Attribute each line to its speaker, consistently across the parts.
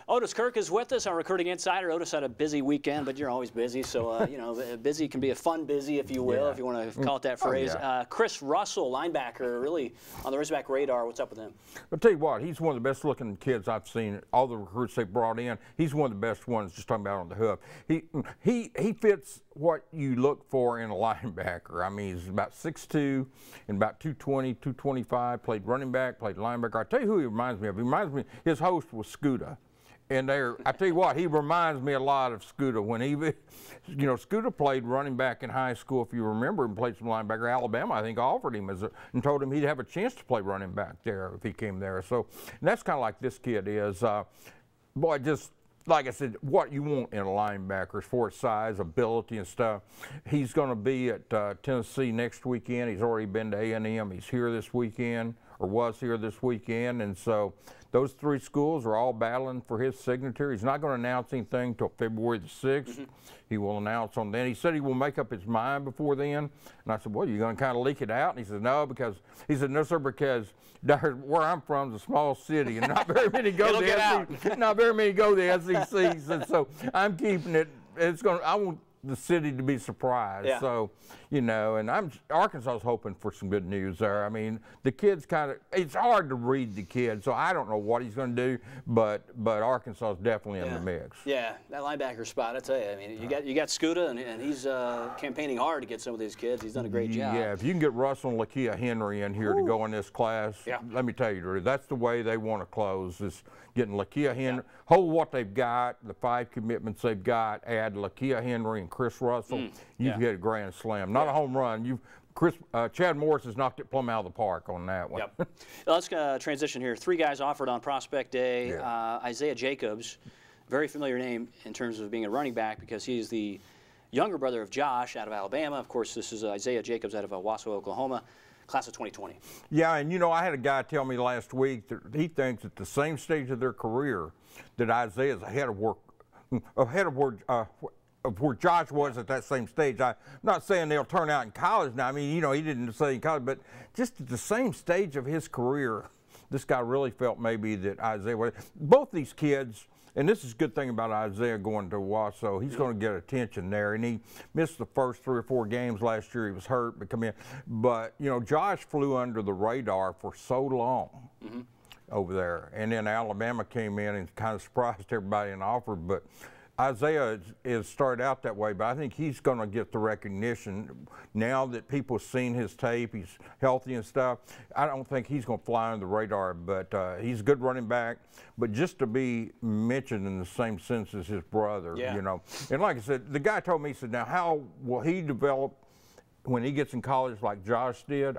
Speaker 1: Otis Kirk is with us, our recruiting insider. Otis had a busy weekend, but you're always busy, so busy can be a fun busy, if you will, if you want to call it that phrase. Chris Russell, linebacker, really on the Razorback radar. What's up with him?
Speaker 2: I'll tell you what, he's one of the best looking kids I've seen. All the recruits they brought in, he's one of the best ones. Just talking about on the hoof, he fits what you look for in a linebacker. I mean, he's about 6'2" and about 220, 225. Played running back, played linebacker. I tell you who he reminds me of. He reminds me. His host was Scooter. And I tell you what, he reminds me a lot of Scooter. When Scooter played running back in high school, if you remember, and played some linebacker. Alabama, I think, offered him and told him he'd have a chance to play running back there if he came there. So, and that's kind of like this kid is. Boy, just like I said, what you want in a linebacker as far as size, ability, and stuff. He's going to be at Tennessee next weekend. He's already been to A&M. He's here this weekend, or was here this weekend, and so those three schools are all battling for his signature. He's not going to announce anything until February the 6th. He will announce on then. He said he will make up his mind before then. And I said, well, you're going to kind of leak it out? And he said, no, because where I'm from is a small city, and not very many go to the SEC. Not very many go to the SEC. And so I'm keeping it. I want the city to be surprised.
Speaker 1: Yeah.
Speaker 2: So, and Arkansas is hoping for some good news there. I mean, the kid's it's hard to read the kid, so I don't know what he's going to do, but Arkansas is definitely in the mix.
Speaker 1: Yeah, that linebacker spot, I tell you. I mean, you got Scooter, and he's campaigning hard to get some of these kids. He's done a great job.
Speaker 2: Yeah, if you can get Russell and Lakia Henry in here to go in this class, let me tell you, Drew, that's the way they want to close, is getting Lakia Henry, hold what they've got, the 5 commitments they've got, add Lakia Henry and Chris Russell, you've hit a grand slam. Not a home run. Chad Morris has knocked it plumb out of the park on that one.
Speaker 1: Yep. Let's transition here. 3 guys offered on Prospect Day. Isaiah Jacobs, very familiar name in terms of being a running back because he's the younger brother of Josh out of Alabama. Of course, this is Isaiah Jacobs out of Wausau, Oklahoma. Class of 2020. Yeah,
Speaker 2: and I had a guy tell me last week that he thinks at the same stage of their career that Isaiah's ahead of where Josh was at that same stage. I'm not saying they'll turn out in college now. I mean, he didn't say in college, but just at the same stage of his career, this guy really felt maybe that Isaiah was. Both these kids, and this is a good thing about Isaiah going to Wausau, he's going to get attention there. And he missed the first 3 or 4 games last year. He was hurt, but come in. But, Josh flew under the radar for so long over there. And then Alabama came in and kind of surprised everybody and offered. But Isaiah is started out that way, but I think he's going to get the recognition now that people have seen his tape. He's healthy and stuff. I don't think he's going to fly under the radar, but he's a good running back. But just to be mentioned in the same sense as his brother, And like I said, the guy told me, he said, now how will he develop when he gets in college like Josh did?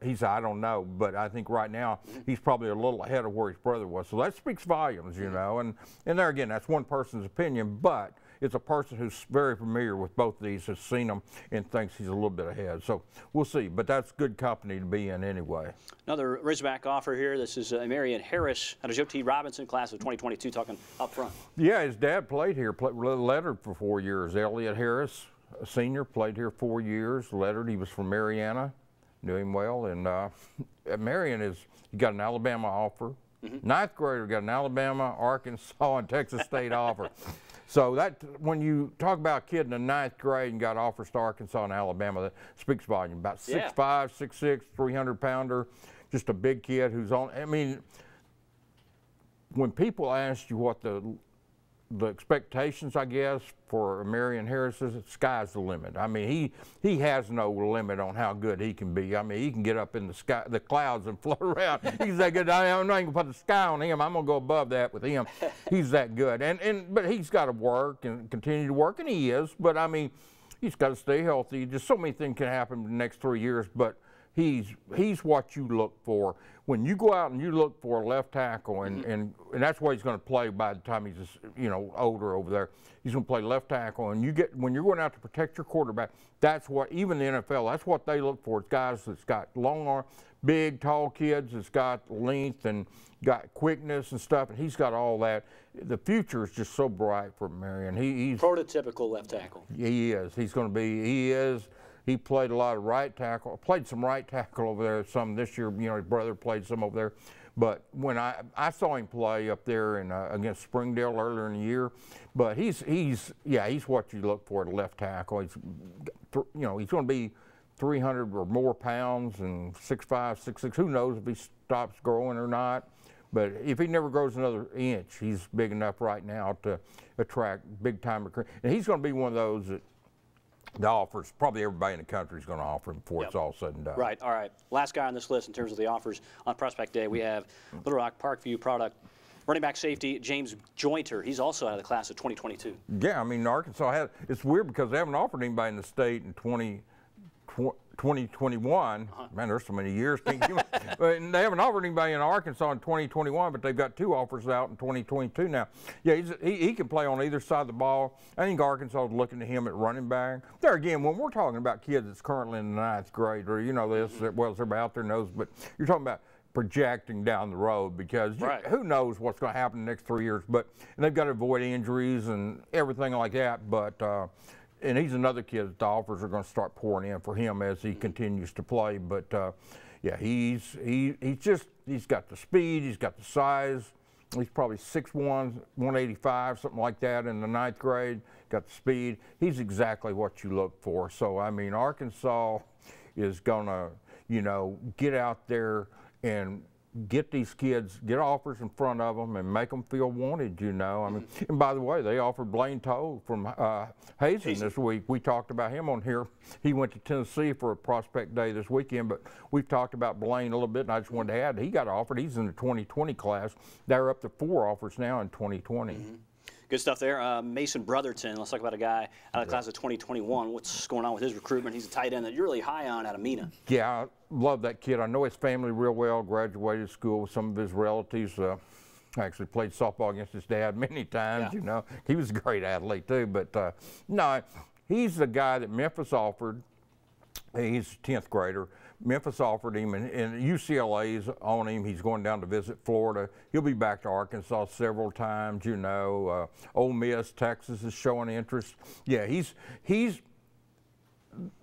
Speaker 2: He said, I don't know, but I think right now he's probably a little ahead of where his brother was. So that speaks volumes, and there again, that's one person's opinion, but it's a person who's very familiar with both of these, has seen them, and thinks he's a little bit ahead. So we'll see, but that's good company to be in anyway.
Speaker 1: Another Razorback offer here. This is Marion Harris out of Joe T. Robinson, class of 2022, talking up front.
Speaker 2: Yeah, his dad played here, lettered for 4 years. Elliot Harris, a senior, played here 4 years, lettered. He was from Mariana, knew him well. And Marion he got an Alabama offer. 9th grader got an Alabama, Arkansas, and Texas State offer. So when you talk about a kid in the 9th grade and got offers to Arkansas and Alabama, that speaks volume. About 6'5", 6'6", 300-pounder, just a big kid who's on. I mean, when people ask you what the expectations, I guess, for Marion Harris is, the sky's the limit. I mean, he has no limit on how good he can be. I mean, he can get up in the sky, the clouds, and float around. He's that good. I'm not even gonna put the sky on him. I'm gonna go above that with him. He's that good. But he's got to work and continue to work, and he is. But I mean, he's got to stay healthy. Just so many things can happen in the next 3 years. But he's what you look for when you go out and you look for a left tackle, and that's what he's going to play by the time he's older over there. He's going to play left tackle, and when you're going out to protect your quarterback, that's what even the NFL, that's what they look for. It's guys that's got long arm, big, tall kids that's got length and got quickness and stuff, and he's got all that. The future is just so bright for Marion. He's
Speaker 1: prototypical left tackle.
Speaker 2: He is. He's going to be. He is. He played a lot of right tackle. Played some right tackle over there some this year. His brother played some over there. But when I saw him play up there in, against Springdale earlier in the year, but he's what you look for at a left tackle. He's he's going to be 300 or more pounds and 6'5", 6'6". Who knows if he stops growing or not? But if he never grows another inch, he's big enough right now to attract big-time recruiting. And he's going to be one of those that the offers, probably everybody in the country is going to offer him before it's all said and done.
Speaker 1: Right, all right. Last guy on this list in terms of the offers on Prospect Day, we have Little Rock Parkview product running back safety James Jointer. He's also out of the class of 2022.
Speaker 2: Yeah, I mean, Arkansas it's weird because they haven't offered anybody in the state in 2021. Man, there's so many years. But they haven't offered anybody in Arkansas in 2021, but they've got 2 offers out in 2022 now. Yeah, he can play on either side of the ball. I think Arkansas is looking at him at running back. There again, when we're talking about kids that's currently in the 9th grade, or you know this as well as everybody out there knows, but you're talking about projecting down the road because who knows what's going to happen in the next 3 years. And they've got to avoid injuries and everything like that. But and he's another kid that the offers are going to start pouring in for him as he continues to play. But yeah, he's got the speed, he's got the size. He's probably 6'1", 185, something like that in the 9th grade. Got the speed. He's exactly what you look for. So I mean, Arkansas is going to, get out there and get these kids, get offers in front of them and make them feel wanted, I mean, and by the way, they offered Blaine Toll from Hazen this week. We talked about him on here. He went to Tennessee for a Prospect Day this weekend, but we've talked about Blaine a little bit, and I just wanted to add, he got offered. He's in the 2020 class. They're up to 4 offers now in 2020.
Speaker 1: Good stuff there. Mason Brotherton, let's talk about a guy out of the class of 2021. What's going on with his recruitment? He's a tight end that you're really high on out of Mina. Yeah,
Speaker 2: I love that kid. I know his family real well, graduated school with some of his relatives. Actually played softball against his dad many times, He was a great athlete too, but no, he's the guy that Memphis offered. He's a 10th grader. Memphis offered him, and UCLA's on him. He's going down to visit Florida. He'll be back to Arkansas several times, Ole Miss, Texas is showing interest. Yeah, he's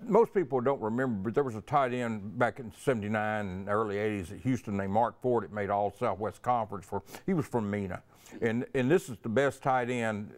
Speaker 2: most people don't remember, but there was a tight end back in '79 and early '80s at Houston named Mark Ford that made All Southwest Conference. He was from Mina, and this is the best tight end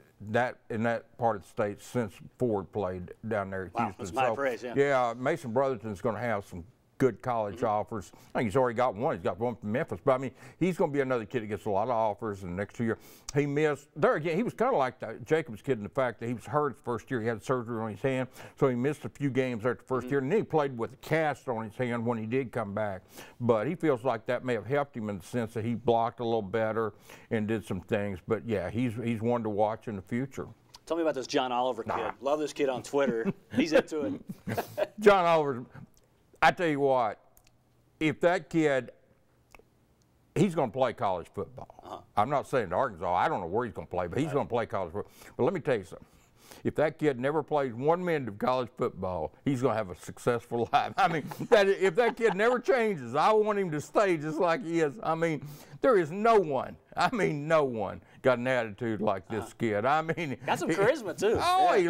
Speaker 2: in that part of the state since Ford played down there at Houston.
Speaker 1: That's my praise,
Speaker 2: yeah, Mason Brotherton's going to have some good college offers. I think he's already got one. He's got one from Memphis. But, I mean, he's going to be another kid that gets a lot of offers in the next 2 years. He missed. There again, he was kind of like the Jacobs kid in the fact that he was hurt the first year. He had surgery on his hand, so he missed a few games there the first year. And then he played with a cast on his hand when he did come back. But he feels like that may have helped him in the sense that he blocked a little better and did some things. But, yeah, he's one to watch in the future.
Speaker 1: Tell me about this John Oliver kid. Love this kid on Twitter. He's into it.
Speaker 2: John Oliver, I tell you what, if that kid, he's going to play college football. I'm not saying to Arkansas, I don't know where he's going to play, but he's going to play college football. But let me tell you something. If that kid never plays 1 minute of college football, he's going to have a successful life. I mean, if that kid never changes, I want him to stay just like he is. I mean, there is no one got an attitude like this kid. I mean,
Speaker 1: got some charisma too.
Speaker 2: Oh, yeah.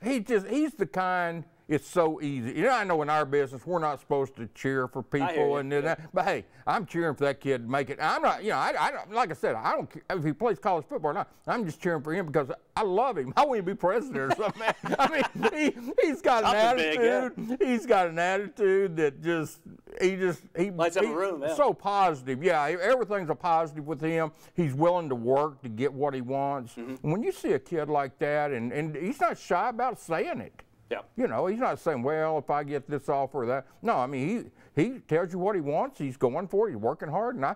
Speaker 2: He's the kind. It's so easy. I know in our business we're not supposed to cheer for people and that, but hey, I'm cheering for that kid to make it. I'm not, I don't, like I said, I don't care if he plays college football or not. I'm just cheering for him because I love him. I want him to be president or something. I mean, he's got an attitude. He's got an attitude that he
Speaker 1: lights up a room.
Speaker 2: So positive. Yeah, everything's a positive with him. He's willing to work to get what he wants. And when you see a kid like that, and he's not shy about saying it.
Speaker 1: Yeah.
Speaker 2: He's not saying, well, if I get this offer or that. No, I mean, he tells you what he wants. He's going for it. He's working hard. And I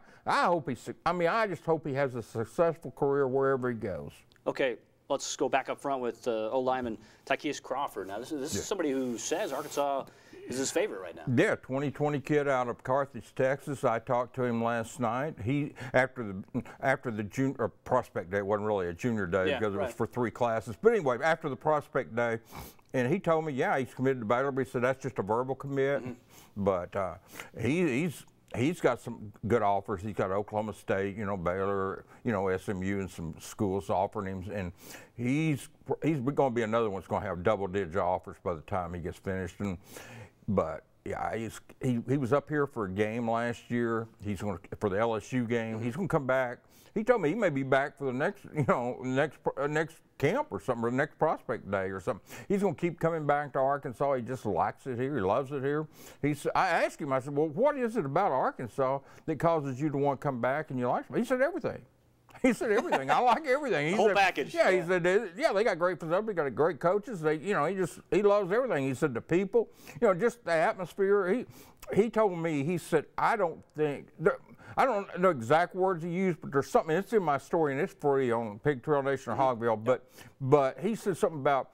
Speaker 2: just hope he has a successful career wherever he goes.
Speaker 1: Okay, let's go back up front with old lineman Tykeus Crawford. Now, this is somebody who says Arkansas is his favorite right now.
Speaker 2: Yeah, 2020 kid out of Carthage, Texas. I talked to him last night. He after the junior Prospect Day, it wasn't really a junior day because it was for 3 classes. But anyway, after the Prospect Day, and he told me, yeah, he's committed to Baylor. But he said that's just a verbal commit. But he's got some good offers. He's got Oklahoma State, Baylor, SMU, and some schools offering him. And he's going to be another one that's going to have double-digit offers by the time he gets finished. But Yeah, he was up here for a game last year. He's going to, for the LSU game. He's going to come back. He told me he may be back for the next, next camp or something, or the next prospect day or something. He's going to keep coming back to Arkansas. He just likes it here. He loves it here. I asked him, I said, well, what is it about Arkansas that causes you to want to come back and you like it? He said, everything. He said, everything. I like everything. He
Speaker 1: whole
Speaker 2: said,
Speaker 1: package.
Speaker 2: Yeah, he said, yeah, they got great facilities, they got great coaches. They, he loves everything. He said, the people, just the atmosphere. He told me, he said, I don't know exact words he used, but there's something, it's in my story, and it's free on Pig Trail Nation or Hogville, but he said something about,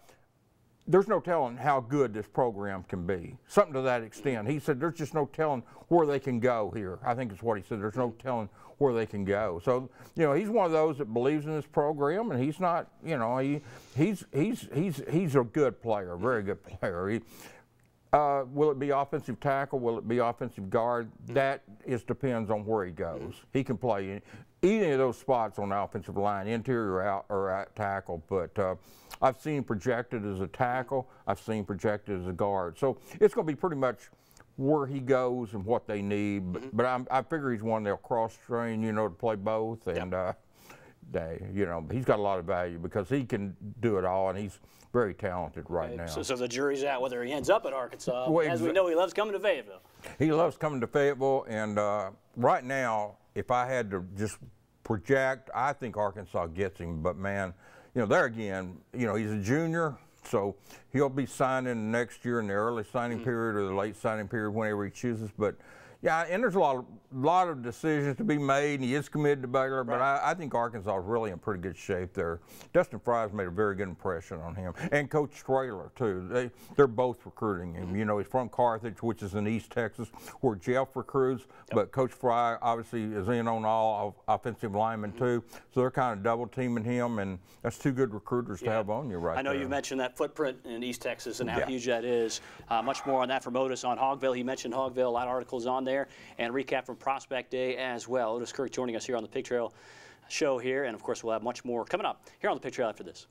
Speaker 2: there's no telling how good this program can be, something to that extent. He said, there's just no telling where they can go here. I think it's what he said, there's no telling where they can go. So, he's one of those that believes in this program, and he's not, he's a good player, a very good player. Will it be offensive tackle? Will it be offensive guard? That depends on where he goes. He can play in any of those spots on the offensive line, interior or out tackle. But I've seen him projected as a tackle. I've seen him projected as a guard. So it's going to be pretty much where he goes and what they need. But I figure he's one they'll cross-train, to play both. And he's got a lot of value because he can do it all, and he's very talented right now.
Speaker 1: So the jury's out whether he ends up at Arkansas.
Speaker 2: Well,
Speaker 1: as we know, he loves coming to Fayetteville.
Speaker 2: He loves coming to Fayetteville, and right now, if I had to just project, I think Arkansas gets him. But man, there again, he's a junior, so he'll be signing next year in the early signing period or the late signing period, whenever he chooses. But yeah, and there's a lot of decisions to be made, and he is committed to Baylor, but I think Arkansas is really in pretty good shape there. Dustin Fry's made a very good impression on him, and Coach Traylor too. They're both recruiting him. He's from Carthage, which is in East Texas, where Jeff recruits, but Coach Fry obviously is in on all offensive linemen too, so they're kind of double teaming him, and that's two good recruiters to have on you right there.
Speaker 1: I know you've mentioned that footprint in East Texas and how huge that is. Much more on that from Otis on Hogville. He mentioned Hogville, a lot of articles on there, and recap from Prospect Day as well. Otis Kirk joining us here on the Pig Trail Show here, and of course we'll have much more coming up here on the Pig Trail after this.